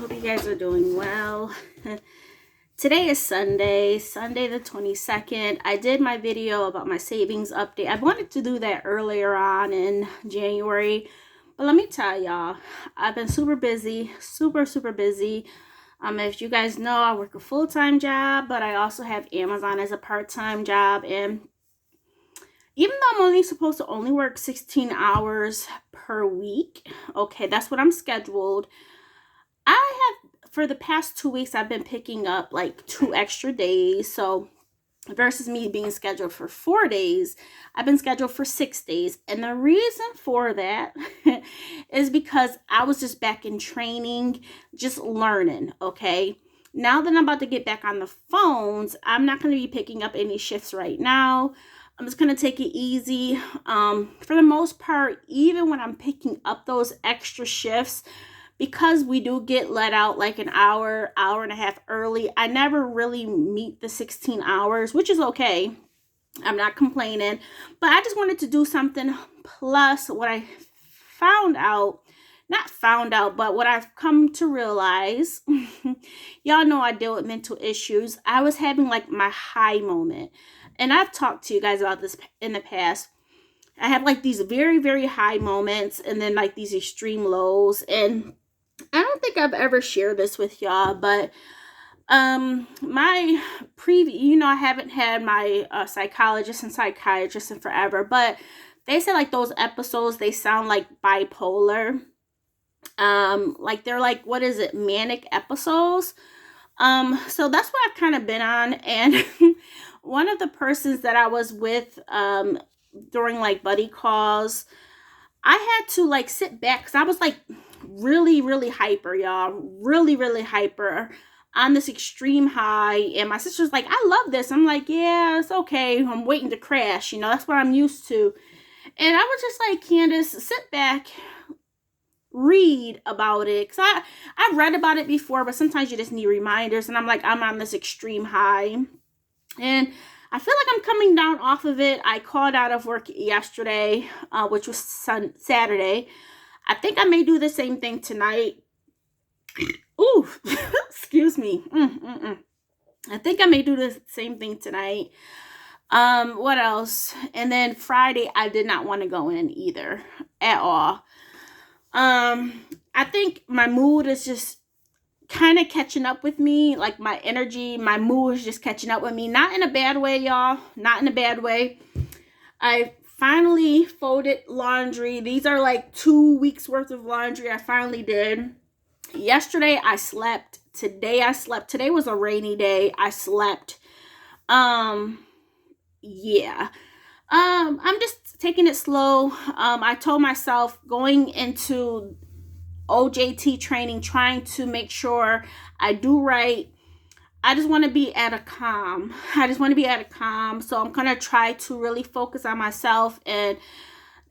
hope you guys are doing well. Today is Sunday the 22nd. I did my video about my savings update. I wanted to do that earlier on in January, but let me tell y'all, I've been super busy, super busy. As you guys know, I work a full-time job, but I also have Amazon as a part-time job, and even though I'm only supposed to only work 16 hours per week, okay, that's what I'm scheduled. For the past 2 weeks, I've been picking up like 2 extra days. So versus me being scheduled for 4 days, I've been scheduled for 6 days. And the reason for that is because I was just back in training, just learning, okay? Now that I'm about to get back on the phones, I'm not going to be picking up any shifts right now. I'm just going to take it easy. For the most part, even when I'm picking up those extra shifts, because we do get let out like an hour and a half early, I never really meet the 16 hours, which is okay. I'm not complaining, but I just wanted to do something. Plus, what I but what I've come to realize, y'all know I deal with mental issues. I was having like my high moment, and I've talked to you guys about this in the past. I have like these very high moments and then like these extreme lows, and I don't think I've ever shared this with y'all, but my I haven't had my psychologist and psychiatrist in forever, but they said like those episodes, they sound like bipolar. Like they're like, what is it, manic episodes? So that's what I've kind of been on. And one of the persons that I was with during like buddy calls, I had to like sit back because I was like really hyper, y'all. Really hyper on this extreme high. And my sister's like, I love this. I'm like, yeah, it's okay. I'm waiting to crash. That's what I'm used to. And I was just like, Candace, sit back, read about it. Because I've read about it before, but sometimes you just need reminders. And I'm like, I'm on this extreme high. And I feel like I'm coming down off of it. I called out of work yesterday, which was Saturday. I think I may do the same thing tonight. Ooh, excuse me. I think I may do the same thing tonight. What else? And then Friday, I did not want to go in either at all. I think my mood is just kind of catching up with me. Like my energy, my mood is just catching up with me. Not in a bad way, y'all. Not in a bad way. I finally folded laundry. These are like 2 weeks worth of laundry I finally did. Yesterday I slept. Today I slept. Today was a rainy day. I slept. Yeah. I'm just taking it slow. I told myself going into OJT training, trying to make sure I do right. I just want to be at a calm. So I'm going to try to really focus on myself and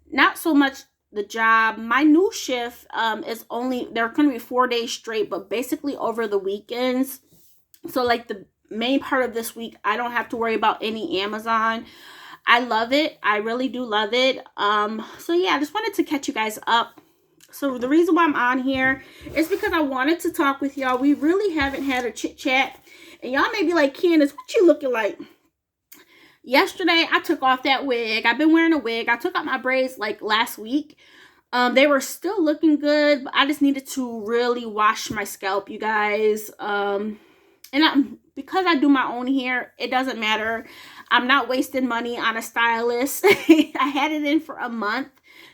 not so much the job. My new shift is only, they're going to be 4 days straight, but basically over the weekends. So like the main part of this week, I don't have to worry about any Amazon. I love it. I really do love it. So yeah, I just wanted to catch you guys up. So the reason why I'm on here is because I wanted to talk with y'all. We really haven't had a chit chat. And y'all may be like, Candace, what you looking like? Yesterday, I took off that wig. I've been wearing a wig. I took out my braids like last week. They were still looking good, but I just needed to really wash my scalp, you guys. Because I do my own hair, it doesn't matter. I'm not wasting money on a stylist. I had it in for a month.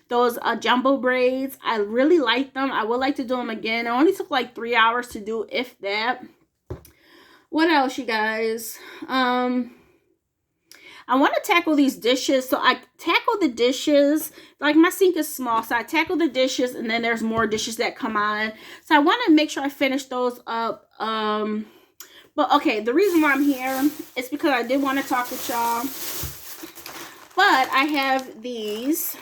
Those jumbo braids, I really like them. I would like to do them again. It only took like 3 hours to do, if that. What else, you guys? I want to tackle these dishes. So I tackle the dishes. Like my sink is small, so I tackle the dishes, and then there's more dishes that come on. So I want to make sure I finish those up. But okay, the reason why I'm here is because I did want to talk with y'all. But I have these.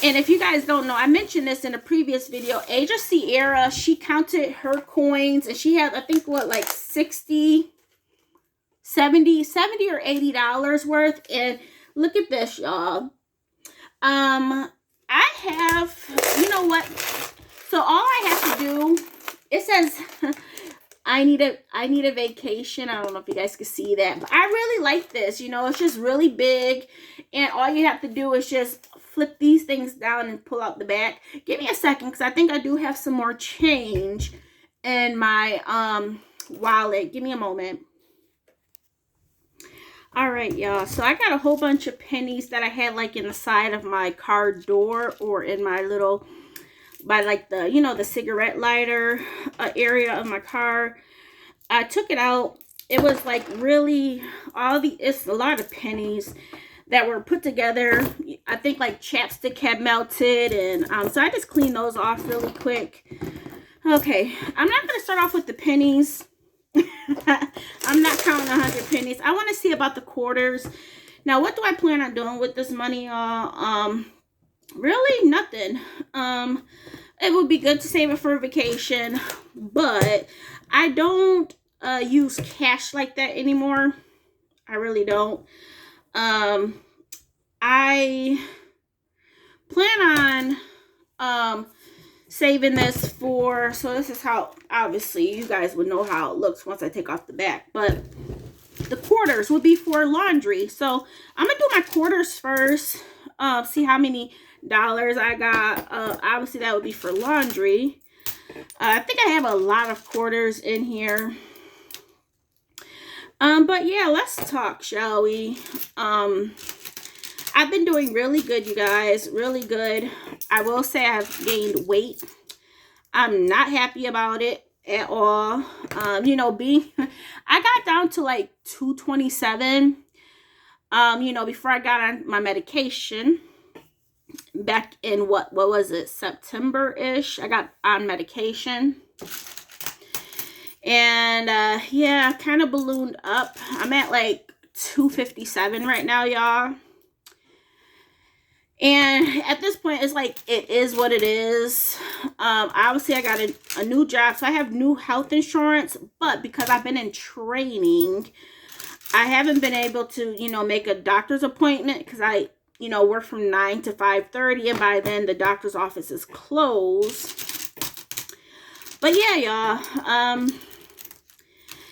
And if you guys don't know, I mentioned this in a previous video. Aja Sierra, she counted her coins, and she had, I think, what, like 70 or $80 worth. And look at this, y'all. I have, you know what? So all I have to do It says I need a vacation. I don't know if you guys can see that, but I really like this. You know, it's just really big, and all you have to do is just flip these things down and pull out the back. Give me a second, because I think I do have some more change in my wallet. Give me a moment. All right, y'all. So I got a whole bunch of pennies that I had like in the side of my car door, or in my little, by like the, you know, the cigarette lighter area of my car. I took it out. It was like really it's a lot of pennies that were put together. I think like chapstick had melted, and so I just cleaned those off really quick. Okay, I'm not going to start off with the pennies. I'm not counting 100 pennies. I want to see about the quarters. Now, what do I plan on doing with this money, y'all? Really nothing. It would be good to save it for a vacation, but I don't use cash like that anymore. I really don't. I plan on saving this for, so this is how, obviously you guys would know how it looks once I take off the back, but the quarters would be for laundry. So I'm gonna do my quarters first, see how many dollars I got. Obviously that would be for laundry. I think I have a lot of quarters in here. But yeah, let's talk, shall we? I've been doing really good, you guys, really good. I will say I've gained weight. I'm not happy about it at all. You know, I got down to like 227, you know, before I got on my medication. Back in what was it, September-ish, I got on medication. And yeah, kind of ballooned up. I'm at like 257 right now, y'all. And at this point, it's like, it is what it is. Obviously, I got a new job, so I have new health insurance. But because I've been in training, I haven't been able to, you know, make a doctor's appointment, because I, you know, work from 9 to 5:30, and by then the doctor's office is closed. But yeah, y'all,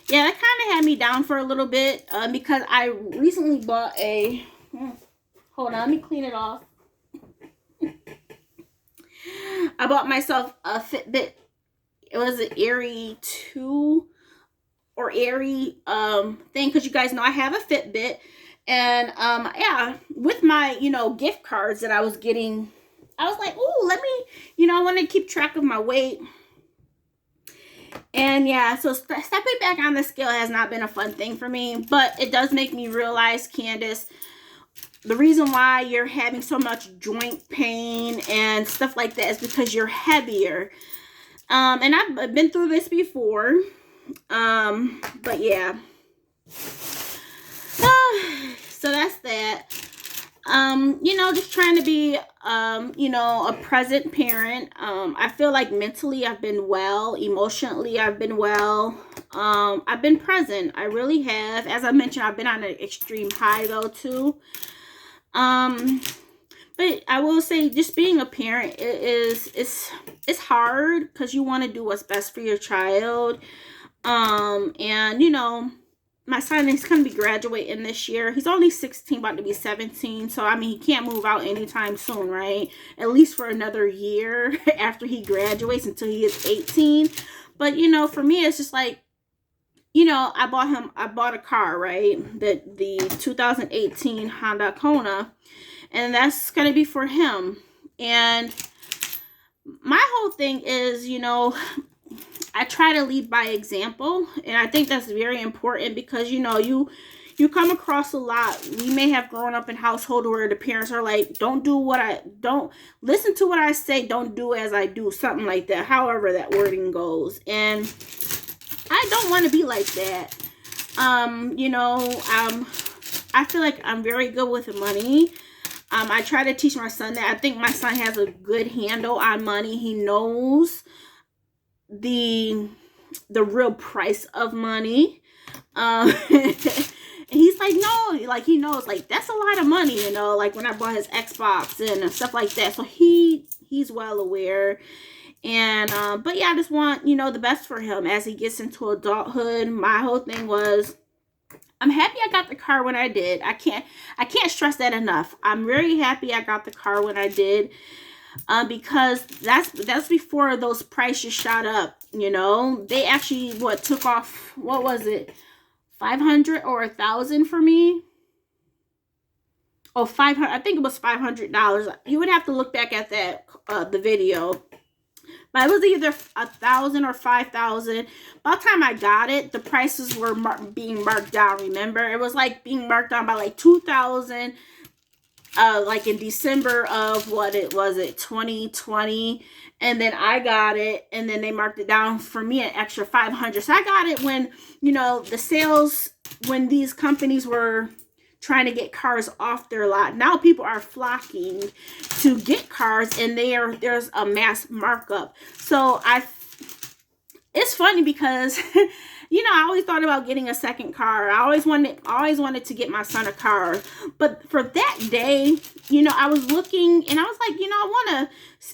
yeah, that kind of had me down for a little bit, because I recently bought a, hold on, let me clean it off. I bought myself a Fitbit. It was an Airy 2 or Airy thing, because you guys know I have a Fitbit. And yeah, with my, you know, gift cards that I was getting, I was like, oh, let me, you know, I want to keep track of my weight. And yeah, so stepping back on the scale has not been a fun thing for me, but it does make me realize, Candace, the reason why you're having so much joint pain and stuff like that is because you're heavier. And I've been through this before. But yeah. So that's that. You know, just trying to be, you know, a present parent. I feel like mentally I've been well. Emotionally I've been well. I've been present. I really have. As I mentioned, I've been on an extreme high though too. But I will say, just being a parent, it's hard, because you want to do what's best for your child. And you know, my son is going to be graduating this year. He's only 16, about to be 17. So, I mean, he can't move out anytime soon, right? At least for another year after he graduates, until he is 18. But, you know, for me, it's just like, you know, I bought a car, right? The 2018 Honda Kona. And that's going to be for him. And my whole thing is, you know, I try to lead by example, and I think that's very important, because, you know, you come across a lot. We may have grown up in household where the parents are like, don't listen to what I say, don't do as I do, something like that, however that wording goes. And I don't want to be like that. You know, I feel like I'm very good with money. I try to teach my son that. I think my son has a good handle on money. He knows the real price of money. And he's like, no, like, he knows, like, that's a lot of money, you know, like when I bought his Xbox and stuff like that. So he's well aware. And but yeah, I just want, you know, the best for him as he gets into adulthood. My whole thing was, I'm happy I got the car when I did. I can't stress that enough. I'm very happy I got the car when I did, because that's before those prices shot up. You know, they actually took off, what was it, 500 or 1,000 for me. Oh, 500. I think it was $500. You would have to look back at that the video. But it was either 1,000 or 5,000. By the time I got it, the prices were being marked down. Remember, it was like being marked down by like 2,000. Like in December of 2020, and then I got it, and then they marked it down for me an extra 500. So I got it when, you know, the sales, when these companies were trying to get cars off their lot. Now people are flocking to get cars, and there's a mass markup. So it's funny because you know, I always thought about getting a second car. I always wanted to get my son a car. But for that day, you know, I was looking, and I was like, you know, I want to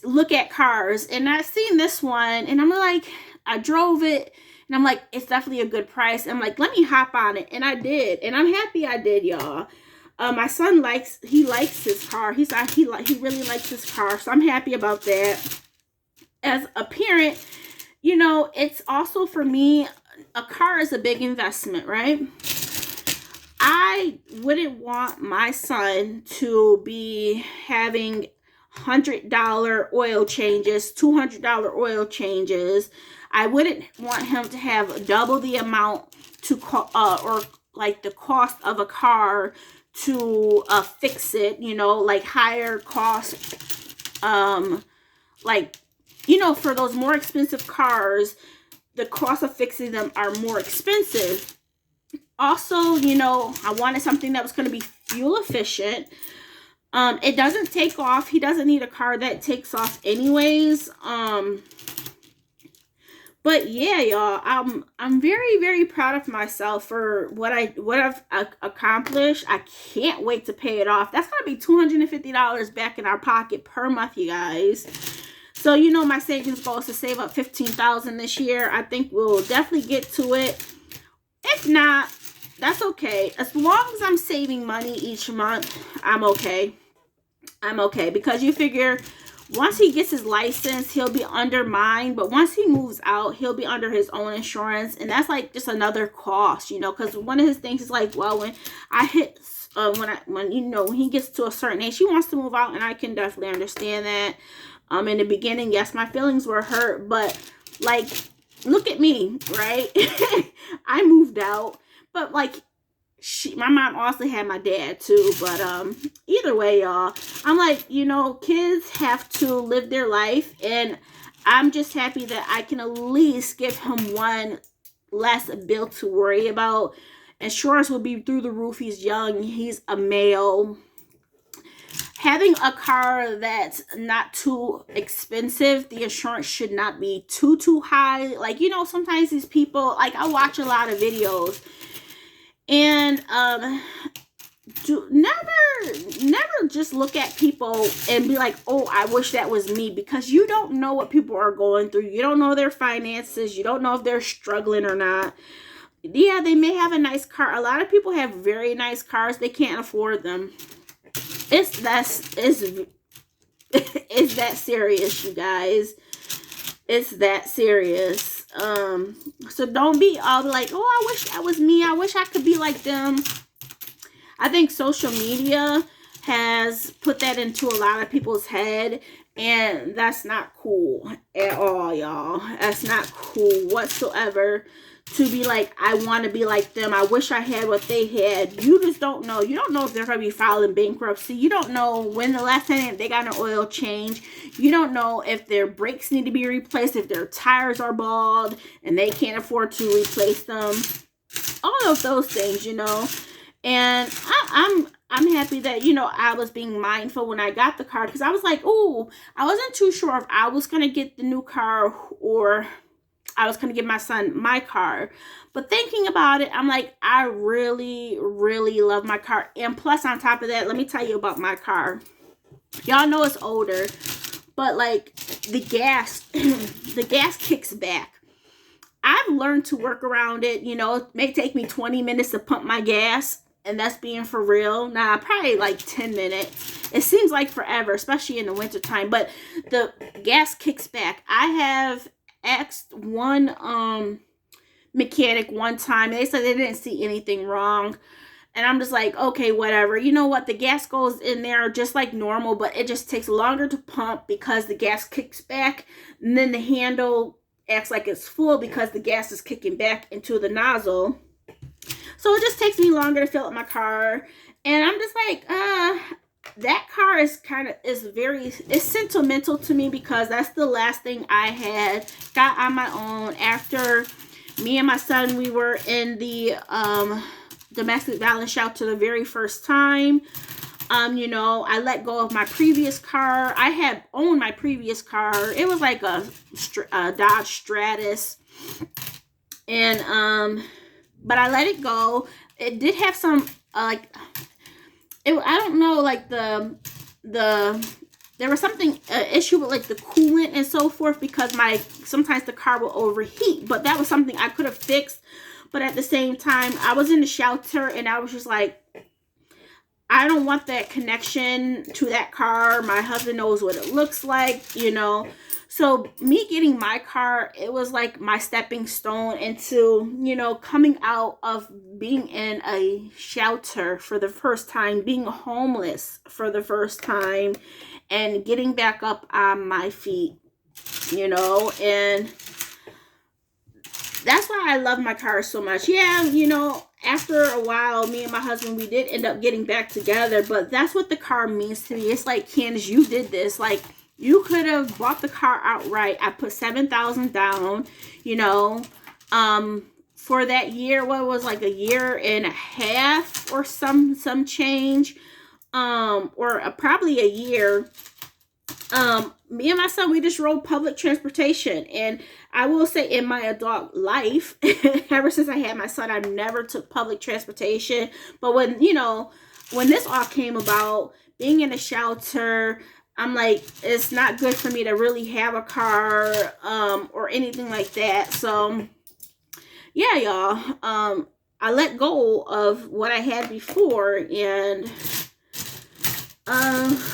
look at cars, and I seen this one, and I'm like, I drove it, and I'm like, it's definitely a good price. I'm like, let me hop on it. And I did. And I'm happy I did, y'all. My son likes his car. He really likes his car. So I'm happy about that. As a parent, you know, it's also, for me, a car is a big investment, right? I wouldn't want my son to be having $100 oil changes, $200 oil changes. I wouldn't want him to have double the amount to or like the cost of a car to fix it, you know, like higher cost, like, you know, for those more expensive cars, the cost of fixing them are more expensive. Also, you know, I wanted something that was going to be fuel efficient. It doesn't take off. He doesn't need a car that takes off anyways. But yeah, y'all, I'm very, very proud of myself for what I've accomplished. I can't wait to pay it off. That's gonna be $250 back in our pocket per month, you guys. So, you know, my savings goal is to save up $15,000 this year. I think we'll definitely get to it. If not, that's okay. As long as I'm saving money each month, I'm okay. I'm okay, because you figure once he gets his license, he'll be under mine. But once he moves out, he'll be under his own insurance. And that's like just another cost, you know, because one of his things is like, well, when I hit, when you know, when he gets to a certain age, he wants to move out. And I can definitely understand that. In the beginning, yes, my feelings were hurt. But like, look at me, right? I moved out. But like, my mom also had my dad too. But either way, y'all, I'm like, you know, kids have to live their life, and I'm just happy that I can at least give him one less bill to worry about. Insurance will be through the roof. He's young, he's a male. Having a car that's not too expensive, the insurance should not be too high. Like, you know, sometimes these people, like, I watch a lot of videos, and never just look at people and be like, oh, I wish that was me, because you don't know what people are going through. You don't know their finances. You don't know if they're struggling or not. Yeah, they may have a nice car. A lot of people have very nice cars. They can't afford them. It's that serious, you guys. It's that serious. So don't be all like, oh, I wish that was me. I wish I could be like them. I think social media has put that into a lot of people's head, and that's not cool at all, y'all. That's not cool whatsoever to be like, I want to be like them. I wish I had what they had. You just don't know. You don't know if they're going to be filing bankruptcy. You don't know when the last time they got an oil change. You don't know if their brakes need to be replaced, if their tires are bald and they can't afford to replace them. All of those things, you know. And I'm happy that, you know, I was being mindful when I got the car, because I was like, oh, I wasn't too sure if I was going to get the new car or I was going to give my son my car. But thinking about it, I'm like, I really, really love my car. And plus, on top of that, let me tell you about my car. Y'all know it's older, but like the gas, the gas kicks back. I've learned to work around it. You know, it may take me 20 minutes to pump my gas, and that's being for real. Nah, probably like 10 minutes. It seems like forever, especially in the wintertime, but the gas kicks back. I have asked one mechanic one time, and they said they didn't see anything wrong. And I'm just like, okay, whatever. You know what? The gas goes in there just like normal, but it just takes longer to pump because the gas kicks back. And then the handle acts like it's full because the gas is kicking back into the nozzle. So it just takes me longer to fill up my car. And I'm just like, that car is it's sentimental to me because that's the last thing I had got on my own after me and my son, we were in the domestic violence shelter the very first time. You know, I let go of my previous car. I had owned my previous car. It was like a Dodge Stratus. And, but I let it go. It did have some, I don't know, like there was something, issue with like the coolant and so forth because sometimes the car will overheat. But that was something I could have fixed. But at the same time, I was in the shelter and I was just like, I don't want that connection to that car. My husband knows what it looks like, you know. So me getting my car, it was like my stepping stone into, you know, coming out of being in a shelter for the first time, being homeless for the first time, and getting back up on my feet, you know. And that's why I love my car so much. Yeah, you know, after a while, me and my husband, we did end up getting back together, but that's what the car means to me. It's like, Candace, you did this. Like, you could have bought the car outright. I put $7,000 down, you know, for that year. What was like a year and a half or some change, or probably a year. Me and my son, we just rode public transportation. And I will say, in my adult life, ever since I had my son, I never took public transportation. But when this all came about, being in a shelter, I'm like, it's not good for me to really have a car, or anything like that. So yeah, y'all, I let go of what I had before. And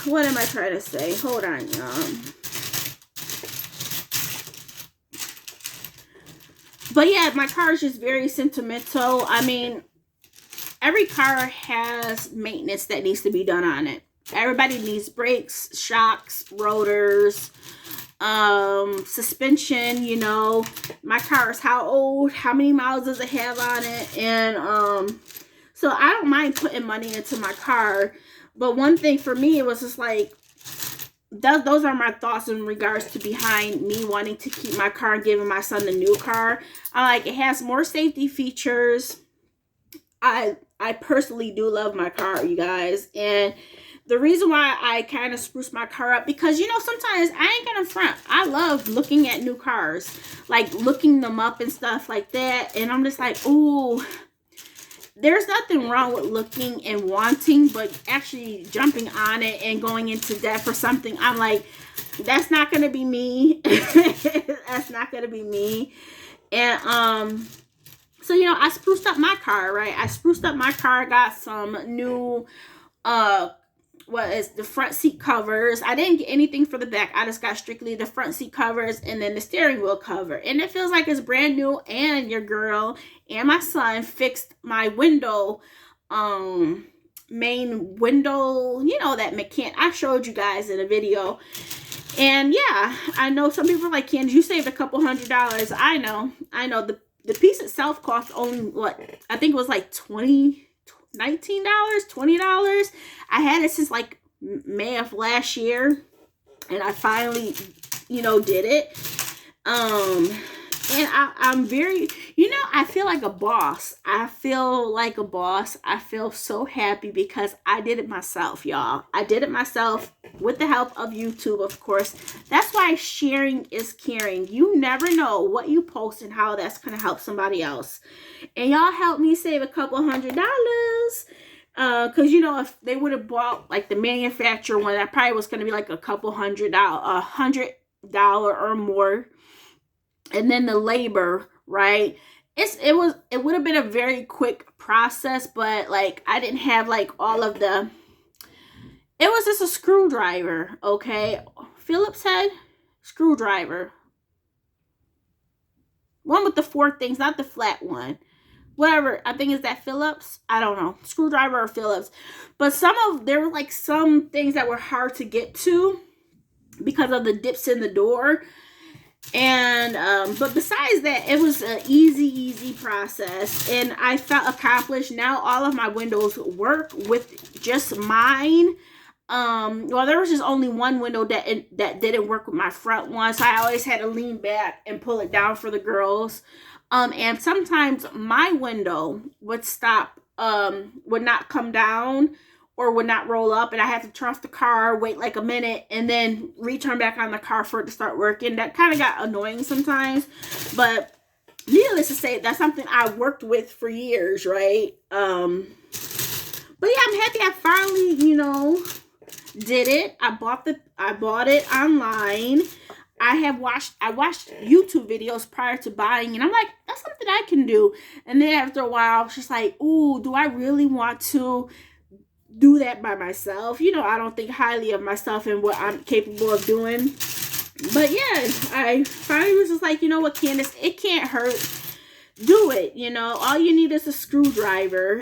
what am I trying to say? Hold on, y'all. But yeah, my car is just very sentimental. I mean, every car has maintenance that needs to be done on it. Everybody needs brakes, shocks, rotors, suspension, you know. My car is how old? How many miles does it have on it? And so I don't mind putting money into my car. But one thing for me, it was just like, those are my thoughts in regards to behind me wanting to keep my car and giving my son the new car. I like, it has more safety features. I personally do love my car, you guys. And the reason why I kind of spruce my car up, because, you know, sometimes I ain't gonna front. I love looking at new cars, like looking them up and stuff like that. And I'm just like, ooh, there's nothing wrong with looking and wanting, but actually jumping on it and going into debt for something, I'm like, that's not going to be me. That's not going to be me. And, so, you know, I spruced up my car, right? I spruced up my car, got some new, the front seat covers. I didn't get anything for the back. I just got strictly the front seat covers and then the steering wheel cover. And it feels like it's brand new. And your girl and my son fixed my window, main window, you know, that mechanic I showed you guys in a video. And yeah, I know some people are like, Candace, you saved a couple $100. I know. The piece itself cost only, what, I think it was like $19, $20. I had it since like May of last year, and I finally, you know, did it. And I'm very, you know, I feel like a boss. I feel like a boss. I feel so happy because I did it myself, y'all. I did it myself with the help of YouTube, of course. That's why sharing is caring. You never know what you post and how that's going to help somebody else. And y'all helped me save a couple $100. Because you know, if they would have bought like the manufacturer one, that probably was going to be like a couple $100 or more, and then the labor, right? It would have been a very quick process, but like I didn't have like all of the. It was just a screwdriver, okay? Phillips head screwdriver, one with the four things, not the flat one. Whatever, I think is that Phillips. I don't know, screwdriver or Phillips. But there were like some things that were hard to get to because of the dips in the door. And but besides that, it was an easy process, and I felt accomplished. Now all of my windows work with just mine. Well, there was just only one window that didn't work with my front one, so I always had to lean back and pull it down for the girls. And sometimes my window would stop, would not come down or would not roll up, and I had to turn off the car, wait like a minute, and then return back on the car for it to start working. That kind of got annoying sometimes, but needless to say, that's something I worked with for years, right? But yeah, I'm happy I finally, did it. I bought it online. I watched YouTube videos prior to buying, and I'm like, that's something I can do. And then after a while, I was just like, ooh, do I really want to do that by myself? I don't think highly of myself and what I'm capable of doing. But yeah, I finally was just like, you know what, Candace, it can't hurt. Do it. All you need is a screwdriver.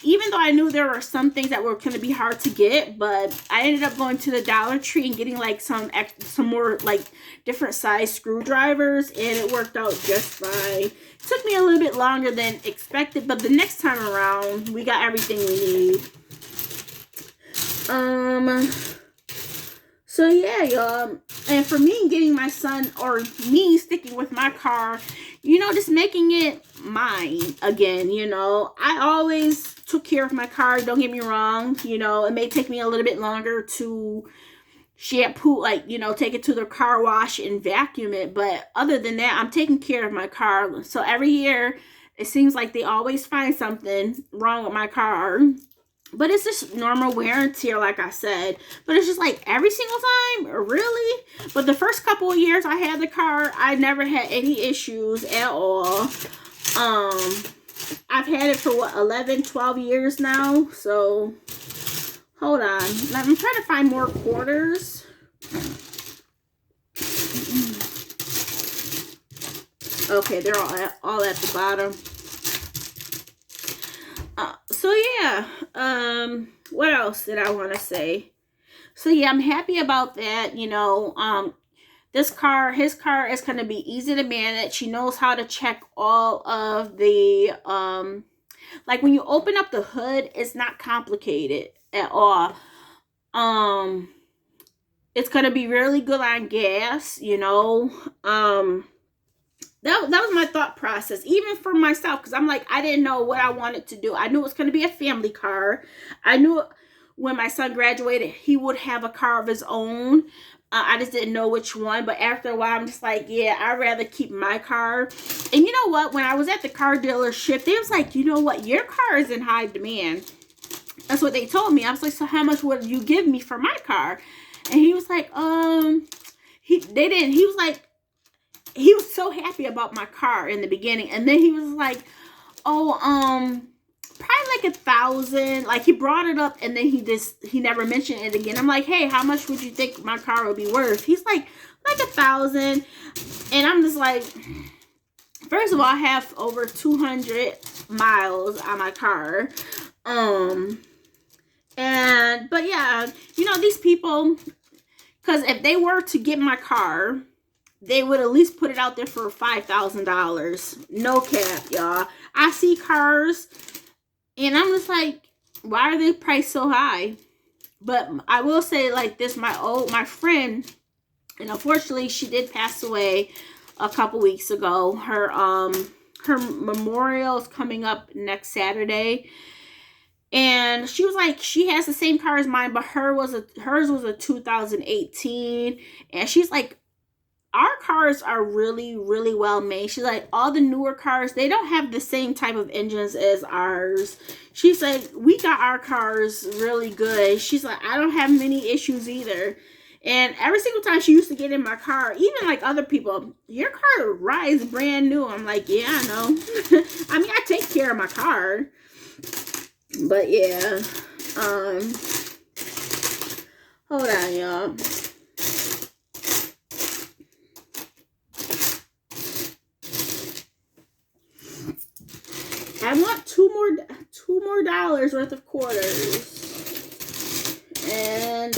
Even though I knew there were some things that were going to be hard to get, but I ended up going to the Dollar Tree and getting like some more like different size screwdrivers, and it worked out just fine. It took me a little bit longer than expected, but the next time around we got everything we need. So yeah, y'all, and for me getting my son, or me sticking with my car, just making it mine again, I always took care of my car, don't get me wrong, it may take me a little bit longer to shampoo, take it to the car wash and vacuum it, but other than that, I'm taking care of my car. So every year, it seems like they always find something wrong with my car. But it's just normal wear and tear, like I said. But it's just like every single time, really? But the first couple of years I had the car, I never had any issues at all. I've had it for 11, 12 years now. So, hold on. I'm trying to find more quarters. Okay, they're all at the bottom. So yeah, what else did I want to say? So yeah, I'm happy about that. His car is going to be easy to manage. He knows how to check all of the, like when you open up the hood, it's not complicated at all. It's going to be really good on gas, That was my thought process, even for myself, because I'm like, I didn't know what I wanted to do. I knew it was going to be a family car. I knew when my son graduated, he would have a car of his own. I just didn't know which one. But after a while, I'm just like, yeah, I'd rather keep my car. And you know what? When I was at the car dealership, they was like, you know what? Your car is in high demand. That's what they told me. I was like, so how much would you give me for my car? And he was like, he was so happy about my car in the beginning, and then he was like, probably like $1,000. Like, he brought it up, and then he never mentioned it again. I'm like, hey, how much would you think my car would be worth? He's like $1,000. And I'm just like, first of all, I have over 200 miles on my car. But yeah, these people, because if they were to get my car, they would at least put it out there for $5,000. No cap, y'all. I see cars, and I'm just like, why are they priced so high? But I will say like this, my friend, and unfortunately she did pass away a couple weeks ago. Her memorial is coming up next Saturday. And she was like, she has the same car as mine, but hers was a 2018. And she's like, our cars are really, really well made. She's like, all the newer cars, they don't have the same type of engines as ours. She's like, we got our cars really good. She's like, I don't have many issues either. And every single time she used to get in my car, even like other people, your car rides brand new. I'm like, yeah, I know. I mean, I take care of my car. But yeah. Hold on, y'all. I want two more dollars worth of quarters. And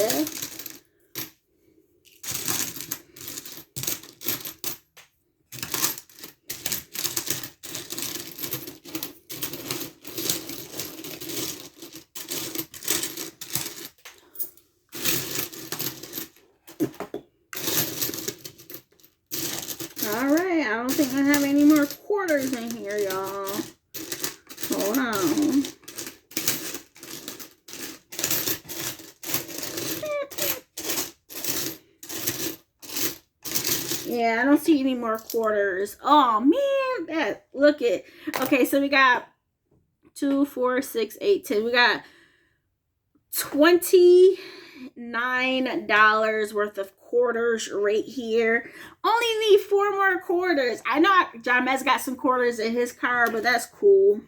all right, I don't think I have any more quarters in here, y'all. Hold on. Yeah, I don't see any more quarters. Oh man, look at. Okay, so we got 2, 4, 6, 8, 10. We got $29 worth of quarters right here. Only need 4 more quarters. I know John Mez got some quarters in his car, but that's cool.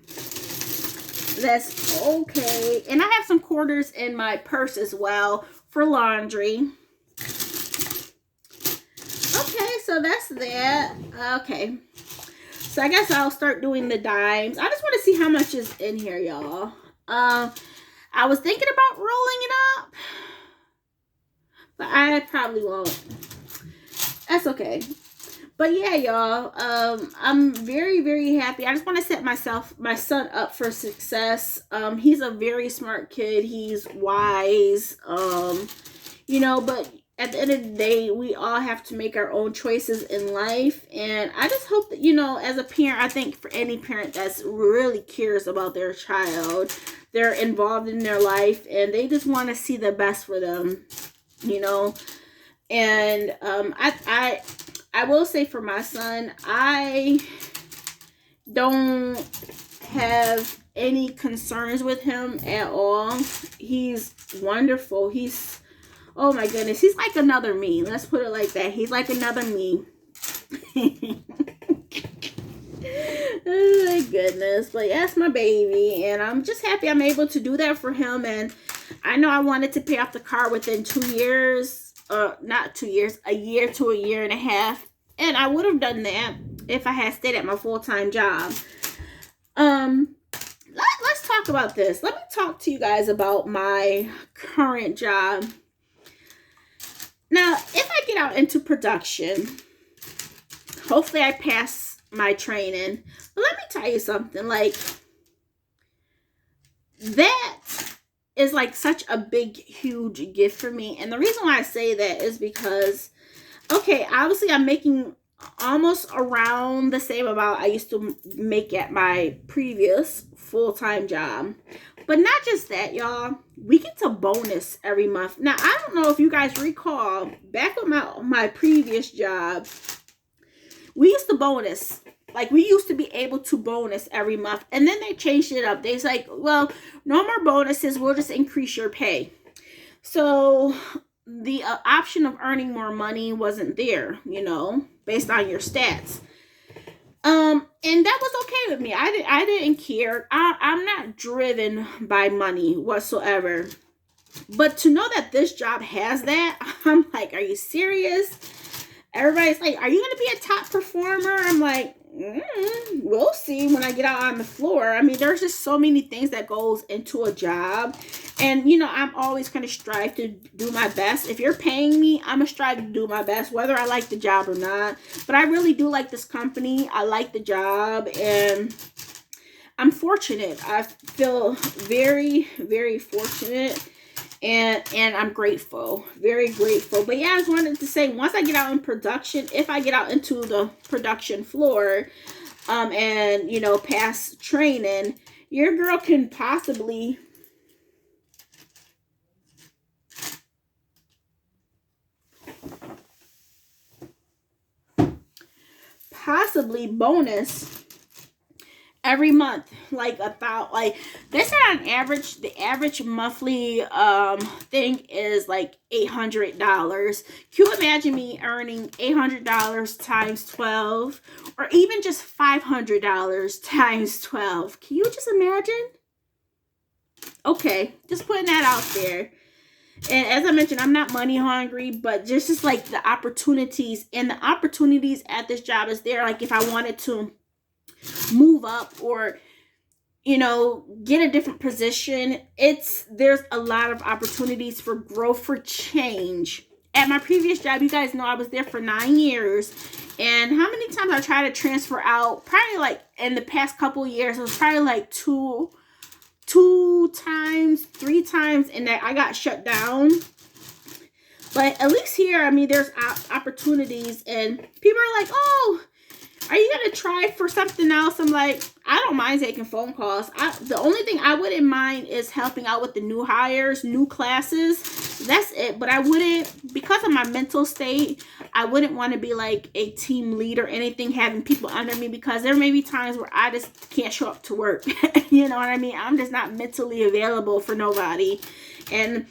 That's okay. And I have some quarters in my purse as well for laundry. Okay, so that's that. Okay. So I guess I'll start doing the dimes. I just want to see how much is in here, y'all. I was thinking about rolling it up, but I probably won't. That's okay. But yeah, y'all, I'm very, very happy. I just want to set my son up for success. He's a very smart kid. He's wise, you know, but at the end of the day, we all have to make our own choices in life. And I just hope that, you know, as a parent, I think for any parent that's really cares about their child, they're involved in their life and they just want to see the best for them, you know. And I will say for my son, I don't have any concerns with him at all. He's wonderful. He's, oh my goodness, he's like another me. Let's put it like that. He's like another me. Oh my goodness. But yeah, that's my baby. And I'm just happy I'm able to do that for him. And I know I wanted to pay off the car within 2 years. Not 2 years, a year to a year and a half. And I would have done that if I had stayed at my full-time job. Let's talk about this. Let me talk to you guys about my current job. Now, if I get out into production, hopefully I pass my training. But let me tell you something, like, that is like such a big, huge gift for me. And the reason why I say that is because, okay, obviously I'm making almost around the same amount I used to make at my previous full-time job. But not just that, y'all. We get to bonus every month. Now, I don't know if you guys recall, back with my previous job, we used to bonus. Like, we used to be able to bonus every month. And then they changed it up. They was like, well, no more bonuses. We'll just increase your pay. So the option of earning more money wasn't there, you know, based on your stats. And that was okay with me. I didn't care. I'm not driven by money whatsoever. But to know that this job has that, I'm like, are you serious? Everybody's like, are you going to be a top performer? I'm like, we'll see when I get out on the floor. I mean, there's just so many things that goes into a job. And, you know, I'm always going to strive to do my best. If you're paying me, I'm going to strive to do my best, whether I like the job or not. But I really do like this company. I like the job. And I'm fortunate. I feel very, very fortunate. And I'm grateful, very grateful. But yeah, I just wanted to say, once I get out in production, if I get out into the production floor, and, you know, pass training, your girl can possibly possibly bonus every month, like they said on average, the average monthly thing is like $800. Can you imagine me earning $800 times 12, or even just $500 times 12? Can you just imagine? Okay, just putting that out there. And as I mentioned, I'm not money hungry, but just like the opportunities, and the opportunities at this job is there. Like if I wanted to move up, or get a different position, there's a lot of opportunities for growth, for change. At my previous job, you guys know I was there for 9 years, and how many times I tried to transfer out? Probably like in the past couple years, it was probably like two times, 3 times, and that I got shut down. But at least here, I mean, there's opportunities, and people are like, oh, are you going to try for something else? I'm like, I don't mind taking phone calls. The only thing I wouldn't mind is helping out with the new hires, new classes. That's it. But I wouldn't, because of my mental state, I wouldn't want to be like a team lead or anything, having people under me, because there may be times where I just can't show up to work. You know what I mean? I'm just not mentally available for nobody. And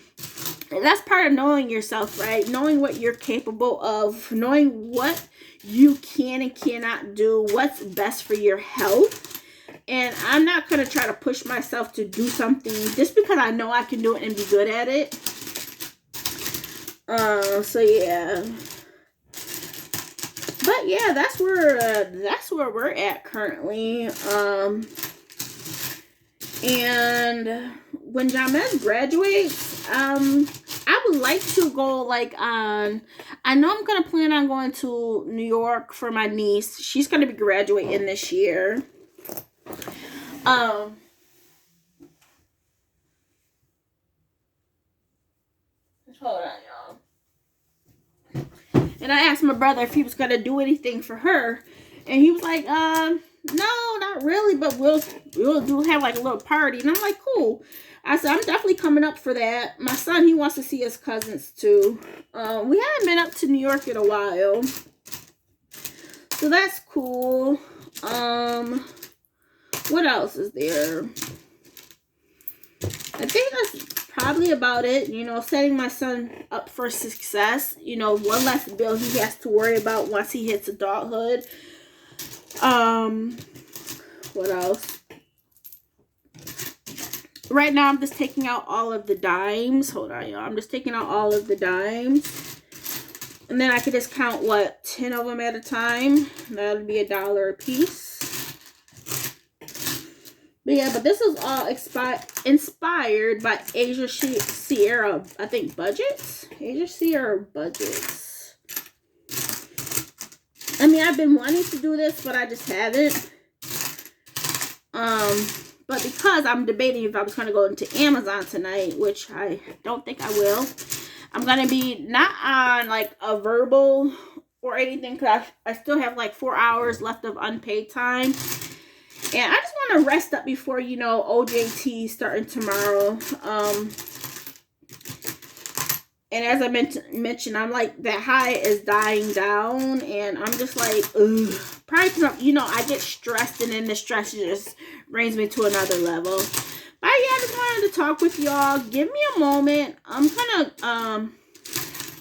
that's part of knowing yourself, right? Knowing what you're capable of, knowing what you can and cannot do, what's best for your health. And I'm not going to try to push myself to do something just because I know I can do it and be good at it. So yeah. But yeah, that's where we're at currently. And when Jamez graduates, I would like to go I know I'm going to plan on going to New York for my niece. She's going to be graduating this year. Hold on, y'all. And I asked my brother if he was going to do anything for her. And he was like, no, not really, but we'll do have like a little party. And I'm like, cool. I said, I'm definitely coming up for that. My son, he wants to see his cousins too. We haven't been up to New York in a while. So that's cool. What else is there? I think that's probably about it. Setting my son up for success. One less bill he has to worry about once he hits adulthood. What else? Right now, I'm just taking out all of the dimes. Hold on, y'all. I'm just taking out all of the dimes. And then I can just count, 10 of them at a time. That'll be $1 a piece. But yeah, but this is all inspired by Asia Sierra, I think, Budgets? Asia Sierra Budgets. I mean, I've been wanting to do this, but I just haven't. But because I'm debating if I was going to go into Amazon tonight, which I don't think I will, I'm going to be not on like a verbal or anything, because I still have like 4 hours left of unpaid time. And I just want to rest up before, OJT starting tomorrow. And as I mentioned, I'm like, that high is dying down. And I'm just like, ugh. Probably because, I get stressed, and then the stress just brings me to another level. But yeah, I just wanted to talk with y'all. Give me a moment. I'm going to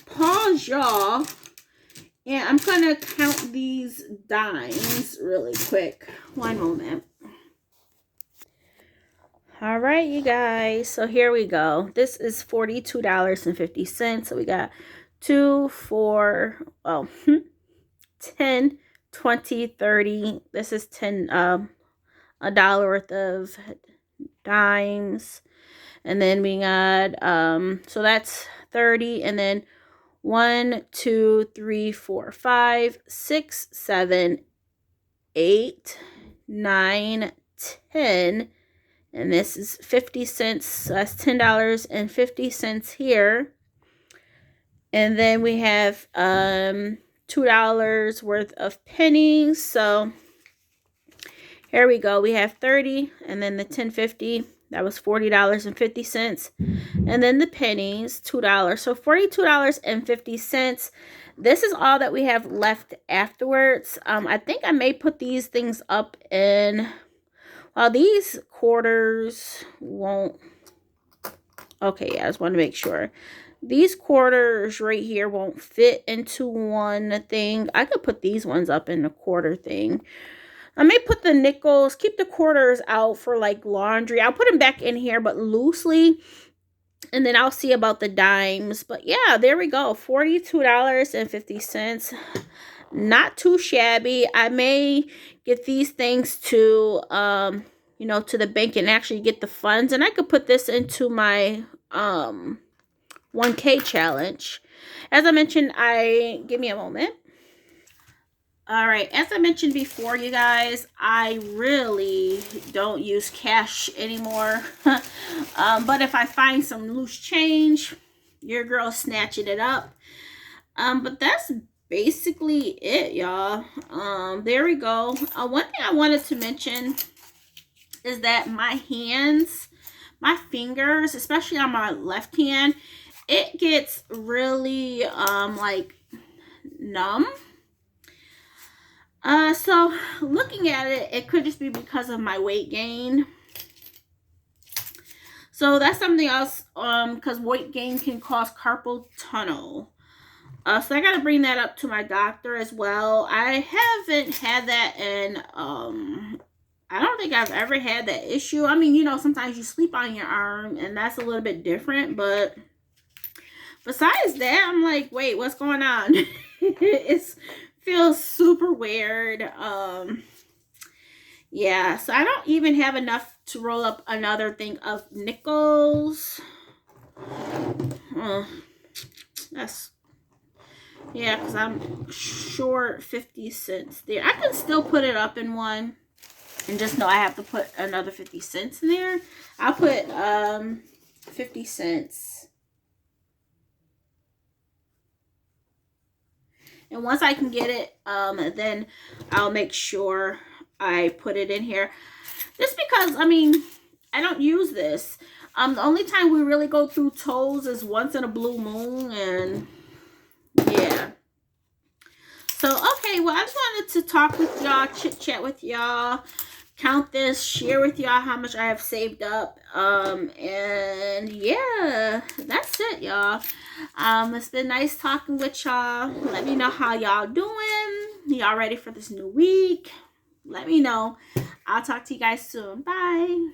pause y'all. And I'm going to count these dimes really quick. One moment. All right, you guys. So here we go. This is $42.50. So we got 2, 4, 10, 20, 30. This is $10 worth of dimes. And then we got, so that's 30. And then 1, 2, 3, 4, 5, 6, 7, 8, 9, 10. And this is 50 cents. So that's $10.50 here. And then we have $2 worth of pennies. So here we go. We have 30, and then the 10.50. That was $40.50. And then the pennies, $2. So $42.50. this is all that we have left afterwards. I think I may put these things up in, well, these quarters won't, okay, yeah, I just want to make sure. These quarters right here won't fit into one thing. I could put these ones up in the quarter thing. I may put the nickels, keep the quarters out for like laundry. I'll put them back in here, but loosely. And then I'll see about the dimes. But yeah, there we go. $42.50. Not too shabby. I may get these things to, you know, to the bank and actually get the funds. And I could put this into my 1K challenge. As I mentioned, give me a moment. All right, as I mentioned before, you guys, I really don't use cash anymore. But if I find some loose change, your girl's snatching it up. But that's basically it, y'all. There we go. One thing I wanted to mention is that my hands, my fingers, especially on my left hand, it gets really like numb. So looking at it, it could just be because of my weight gain. So that's something else, because weight gain can cause carpal tunnel. So I gotta bring that up to my doctor as well. I haven't had that in, I don't think I've ever had that issue. I mean, you know, sometimes you sleep on your arm and that's a little bit different, but besides that, I'm like, wait, what's going on? It feels super weird. Yeah, so I don't even have enough to roll up another thing of nickels. That's, yeah, because I'm short 50 cents there. I can still put it up in one and just know I have to put another 50 cents in there. I'll put 50 cents. And once I can get it, then I'll make sure I put it in here. Just because, I mean, I don't use this. The only time we really go through tolls is once in a blue moon, and yeah. So, okay, well, I just wanted to talk with y'all, chit-chat with y'all, count this, share with y'all how much I have saved up, and yeah, that's it, y'all. It's been nice talking with y'all. Let me know how y'all doing. Y'all ready for this new week? Let me know. I'll talk to you guys soon. Bye.